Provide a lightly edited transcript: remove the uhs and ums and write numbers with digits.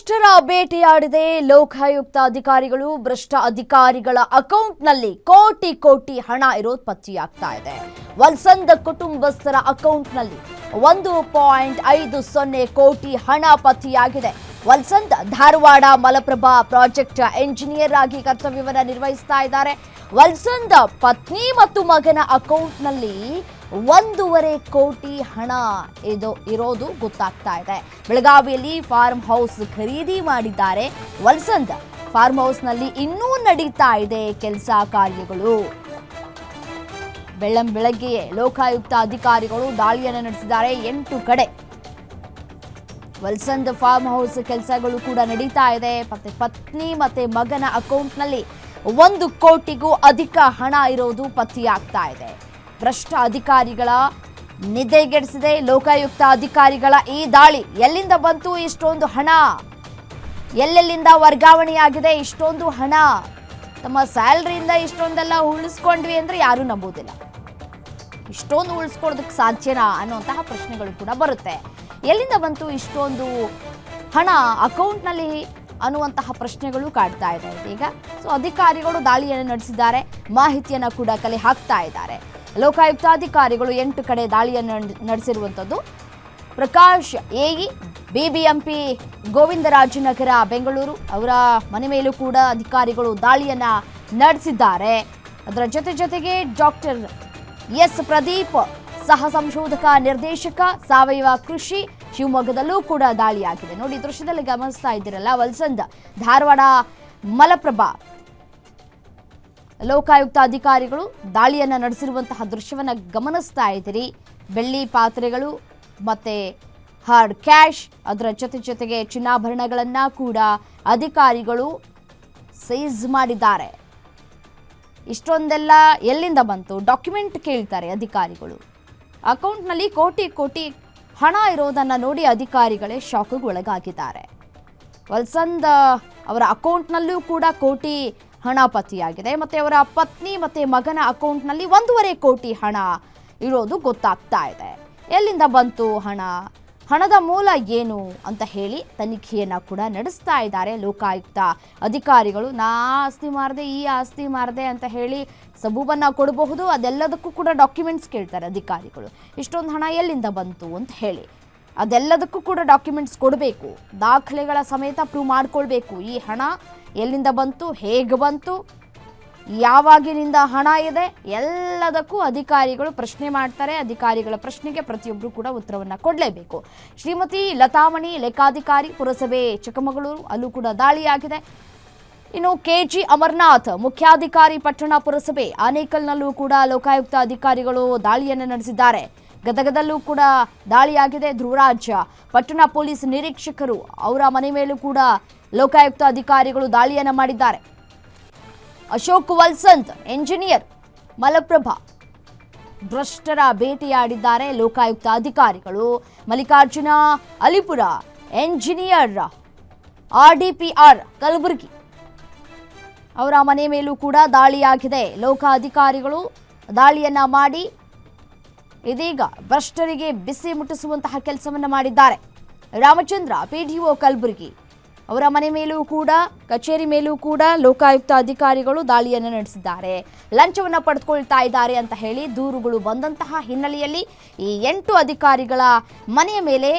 ಭ್ರಷ್ಟರ ಬೇಟೆಯಾಡಿದೆ ಲೋಕಾಯುಕ್ತ ಅಧಿಕಾರಿಗಳು. ಭ್ರಷ್ಟ ಅಧಿಕಾರಿಗಳ ಅಕೌಂಟ್ನಲ್ಲಿ ಕೋಟಿ ಕೋಟಿ ಹಣ ಇರೋದು ಪತ್ತೆಯಾಗ್ತಾ ಇದೆ. ವಲ್ಸಂದ್ ಕುಟುಂಬಸ್ಥರ ಅಕೌಂಟ್ನಲ್ಲಿ 1.50 ಕೋಟಿ ಹಣ ಪತ್ತೆಯಾಗಿದೆ. ವಲ್ಸಂದ್ ಧಾರವಾಡ ಮಲಪ್ರಭಾ ಪ್ರಾಜೆಕ್ಟ್ ಎಂಜಿನಿಯರ್ ಆಗಿ ಕರ್ತವ್ಯವನ್ನು ನಿರ್ವಹಿಸ್ತಾ ಇದ್ದಾರೆ. ವಲ್ಸಂದ್ ಪತ್ನಿ ಮತ್ತು ಮಗನ ಅಕೌಂಟ್ನಲ್ಲಿ 1.5 ಕೋಟಿ ಹಣ ಇರೋದು ಗೊತ್ತಾಗ್ತಾ ಇದೆ. ಬೆಳಗಾವಿಯಲ್ಲಿ ಫಾರ್ಮ್ ಹೌಸ್ ಖರೀದಿ ಮಾಡಿದ್ದಾರೆ ವಲ್ಸಂದ್. ಫಾರ್ಮ್ ಹೌಸ್ನಲ್ಲಿ ಇನ್ನೂ ನಡೀತಾ ಇದೆ ಕೆಲಸ ಕಾರ್ಯಗಳು. ಬೆಳಗ್ಗೆಯೇ ಲೋಕಾಯುಕ್ತ ಅಧಿಕಾರಿಗಳು ದಾಳಿಯನ್ನು ನಡೆಸಿದ್ದಾರೆ 8 ಕಡೆ. ವಲ್ಸಂದ್ ಫಾರ್ಮ್ ಹೌಸ್ ಕೆಲಸಗಳು ಕೂಡ ನಡೀತಾ ಇದೆ. ಪತ್ನಿ ಮತ್ತೆ ಮಗನ ಅಕೌಂಟ್ನಲ್ಲಿ 1 ಕೋಟಿಗೂ ಅಧಿಕ ಹಣ ಇರೋದು ಪತ್ತೆಯಾಗ್ತಾ ಇದೆ. ಭ್ರಷ್ಟ ಅಧಿಕಾರಿಗಳ ನಿದ್ದೆಗೆಡಿಸಿದೆ ಲೋಕಾಯುಕ್ತ ಅಧಿಕಾರಿಗಳ ಈ ದಾಳಿ. ಎಲ್ಲಿಂದ ಬಂತು ಇಷ್ಟೊಂದು ಹಣ? ಎಲ್ಲೆಲ್ಲಿಂದ ವರ್ಗಾವಣೆಯಾಗಿದೆ ಇಷ್ಟೊಂದು ಹಣ? ತಮ್ಮ ಸ್ಯಾಲರಿಯಿಂದ ಇಷ್ಟೊಂದೆಲ್ಲ ಉಳಿಸ್ಕೊಂಡ್ವಿ ಅಂದ್ರೆ ಯಾರೂ ನಂಬೋದಿಲ್ಲ. ಇಷ್ಟೊಂದು ಉಳಿಸ್ಕೊಳ್ಳೋದಕ್ಕೆ ಸಾಧ್ಯನಾ ಅನ್ನುವಂತಹ ಪ್ರಶ್ನೆಗಳು ಕೂಡ ಬರುತ್ತೆ. ಎಲ್ಲಿಂದ ಬಂತು ಇಷ್ಟೊಂದು ಹಣ ಅಕೌಂಟ್ನಲ್ಲಿ ಅನ್ನುವಂತಹ ಪ್ರಶ್ನೆಗಳು ಕಾಡ್ತಾ ಇದೆ ಈಗ. ಸೊ ಅಧಿಕಾರಿಗಳು ದಾಳಿಯನ್ನು ನಡೆಸಿದ್ದಾರೆ, ಮಾಹಿತಿಯನ್ನು ಕೂಡ ಕಲೆ ಹಾಕ್ತಾ ಇದ್ದಾರೆ. ಲೋಕಾಯುಕ್ತ ಅಧಿಕಾರಿಗಳು 8 ಕಡೆ ದಾಳಿಯನ್ನು ನಡೆಸಿರುವಂಥದ್ದು. ಪ್ರಕಾಶ್ ಎಇ ಬಿಬಿಎಂಪಿ ಗೋವಿಂದರಾಜನಗರ ಬೆಂಗಳೂರು ಅವರ ಮನೆ ಮೇಲೂ ಕೂಡ ಅಧಿಕಾರಿಗಳು ದಾಳಿಯನ್ನು ನಡೆಸಿದ್ದಾರೆ. ಅದರ ಜೊತೆಗೆ ಡಾಕ್ಟರ್ ಎಸ್ ಪ್ರದೀಪ್ ಸಹ ಸಂಶೋಧಕ ನಿರ್ದೇಶಕ ಸಾವಯವ ಕೃಷಿ ಶಿವಮೊಗ್ಗದಲ್ಲೂ ಕೂಡ ದಾಳಿಯಾಗಿದೆ. ನೋಡಿ ದೃಶ್ಯದಲ್ಲಿ ಗಮನಿಸ್ತಾ ಇದ್ದೀರಲ್ಲ, ವಲ್ಸಂದ್ ಧಾರವಾಡ ಮಲಪ್ರಭಾ ಲೋಕಾಯುಕ್ತ ಅಧಿಕಾರಿಗಳು ದಾಳಿಯನ್ನು ನಡೆಸಿರುವಂತಹ ದೃಶ್ಯವನ್ನು ಗಮನಿಸ್ತಾ ಇದ್ದೀರಿ. ಬೆಳ್ಳಿ ಪಾತ್ರೆಗಳು ಮತ್ತೆ ಹಾರ್ಡ್ ಕ್ಯಾಶ್, ಅದರ ಜೊತೆಗೆ ಚಿನ್ನಾಭರಣಗಳನ್ನು ಕೂಡ ಅಧಿಕಾರಿಗಳು ಸೀಸ್ ಮಾಡಿದ್ದಾರೆ. ಇಷ್ಟೊಂದೆಲ್ಲ ಎಲ್ಲಿಂದ ಬಂತು? ಡಾಕ್ಯುಮೆಂಟ್ ಕೇಳ್ತಾರೆ ಅಧಿಕಾರಿಗಳು. ಅಕೌಂಟ್ನಲ್ಲಿ ಕೋಟಿ ಕೋಟಿ ಹಣ ಇರೋದನ್ನು ನೋಡಿ ಅಧಿಕಾರಿಗಳೇ ಶಾಕ್ಗೆ ಒಳಗಾಗಿದ್ದಾರೆ. ವಲ್ಸಂದ್ ಅವರ ಅಕೌಂಟ್ನಲ್ಲೂ ಕೂಡ ಕೋಟಿ ಹಣ ಪತ್ತೆಯಾಗಿದೆ. ಮತ್ತು ಅವರ ಪತ್ನಿ ಮತ್ತು ಮಗನ ಅಕೌಂಟ್ನಲ್ಲಿ 1.5 ಕೋಟಿ ಹಣ ಇರೋದು ಗೊತ್ತಾಗ್ತಾ ಇದೆ. ಎಲ್ಲಿಂದ ಬಂತು ಹಣ? ಹಣದ ಮೂಲ ಏನು ಅಂತ ಹೇಳಿ ತನಿಖೆಯನ್ನು ಕೂಡ ನಡೆಸ್ತಾ ಇದ್ದಾರೆ ಲೋಕಾಯುಕ್ತ ಅಧಿಕಾರಿಗಳು. ನಾ ಆಸ್ತಿ ಮಾರದೆ, ಈ ಆಸ್ತಿ ಮಾರದೆ ಅಂತ ಹೇಳಿ ಸಬೂಬನ್ನು ಕೊಡಬಹುದು. ಅದೆಲ್ಲದಕ್ಕೂ ಕೂಡ ಡಾಕ್ಯುಮೆಂಟ್ಸ್ ಕೇಳ್ತಾರೆ ಅಧಿಕಾರಿಗಳು. ಇಷ್ಟೊಂದು ಹಣ ಎಲ್ಲಿಂದ ಬಂತು ಅಂತ ಹೇಳಿ ಅದೆಲ್ಲದಕ್ಕೂ ಕೂಡ ಡಾಕ್ಯುಮೆಂಟ್ಸ್ ಕೊಡಬೇಕು, ದಾಖಲೆಗಳ ಸಮೇತ ಪ್ರೂವ್ ಮಾಡ್ಕೊಳ್ಬೇಕು. ಈ ಹಣ ಎಲ್ಲಿಂದ ಬಂತು, ಹೇಗೆ ಬಂತು, ಯಾವಾಗಿನಿಂದ ಹಣ ಇದೆ, ಎಲ್ಲದಕ್ಕೂ ಅಧಿಕಾರಿಗಳು ಪ್ರಶ್ನೆ ಮಾಡ್ತಾರೆ. ಅಧಿಕಾರಿಗಳ ಪ್ರಶ್ನೆಗೆ ಪ್ರತಿಯೊಬ್ಬರು ಕೂಡ ಉತ್ತರವನ್ನು ಕೊಡಲೇಬೇಕು. ಶ್ರೀಮತಿ ಲತಾಮಣಿ ಲೆಕ್ಕಾಧಿಕಾರಿ ಪುರಸಭೆ ಚಿಕ್ಕಮಗಳೂರು, ಅಲ್ಲೂ ಕೂಡ ದಾಳಿಯಾಗಿದೆ. ಇನ್ನು ಕೆಜಿ ಅಮರನಾಥ್ ಮುಖ್ಯಾಧಿಕಾರಿ ಪಟ್ಟಣ ಪುರಸಭೆ ಆನೇಕಲ್ನಲ್ಲೂ ಕೂಡ ಲೋಕಾಯುಕ್ತ ಅಧಿಕಾರಿಗಳು ದಾಳಿಯನ್ನು ನಡೆಸಿದ್ದಾರೆ. ಗದಗದಲ್ಲೂ ಕೂಡ ದಾಳಿಯಾಗಿದೆ. ಧ್ರುವರಾಜ್ ಪಟ್ಟಣ ಪೊಲೀಸ್ ನಿರೀಕ್ಷಕರು, ಅವರ ಮನೆ ಮೇಲೂ ಕೂಡ ಲೋಕಾಯುಕ್ತ ಅಧಿಕಾರಿಗಳು ದಾಳಿಯನ್ನು ಮಾಡಿದ್ದಾರೆ. ಅಶೋಕ್ ವಲ್ಸಂದ್ ಎಂಜಿನಿಯರ್ ಮಲಪ್ರಭಾ ಭ್ರಷ್ಟರ ಬೇಟೆಯಾಡಿದ್ದಾರೆ ಲೋಕಾಯುಕ್ತ ಅಧಿಕಾರಿಗಳು. ಮಲ್ಲಿಕಾರ್ಜುನ ಅಲಿಪುರ ಎಂಜಿನಿಯರ್ RDPR ಕಲಬುರಗಿ ಅವರ ಮನೆ ಮೇಲೂ ಕೂಡ ದಾಳಿಯಾಗಿದೆ. ಲೋಕ ಅಧಿಕಾರಿಗಳು ದಾಳಿಯನ್ನ ಮಾಡಿ ಇದೀಗ ಭ್ರಷ್ಟರಿಗೆ ಬಿಸಿ ಮುಟ್ಟಿಸುವಂತಹ ಕೆಲಸವನ್ನು ಮಾಡಿದ್ದಾರೆ. ರಾಮಚಂದ್ರ PDO ಕಲಬುರಗಿ ಅವರ ಮನೆ ಮೇಲೂ ಕೂಡ, ಕಚೇರಿ ಮೇಲೂ ಕೂಡ ಲೋಕಾಯುಕ್ತ ಅಧಿಕಾರಿಗಳು ದಾಳಿಯನ್ನು ನಡೆಸಿದ್ದಾರೆ. ಲಂಚವನ್ನು ಪಡೆದುಕೊಳ್ತಾ ಇದ್ದಾರೆ ಅಂತ ಹೇಳಿ ದೂರುಗಳು ಬಂದಂತಹ ಹಿನ್ನೆಲೆಯಲ್ಲಿ ಈ 8 ಅಧಿಕಾರಿಗಳ ಮನೆಯ ಮೇಲೆ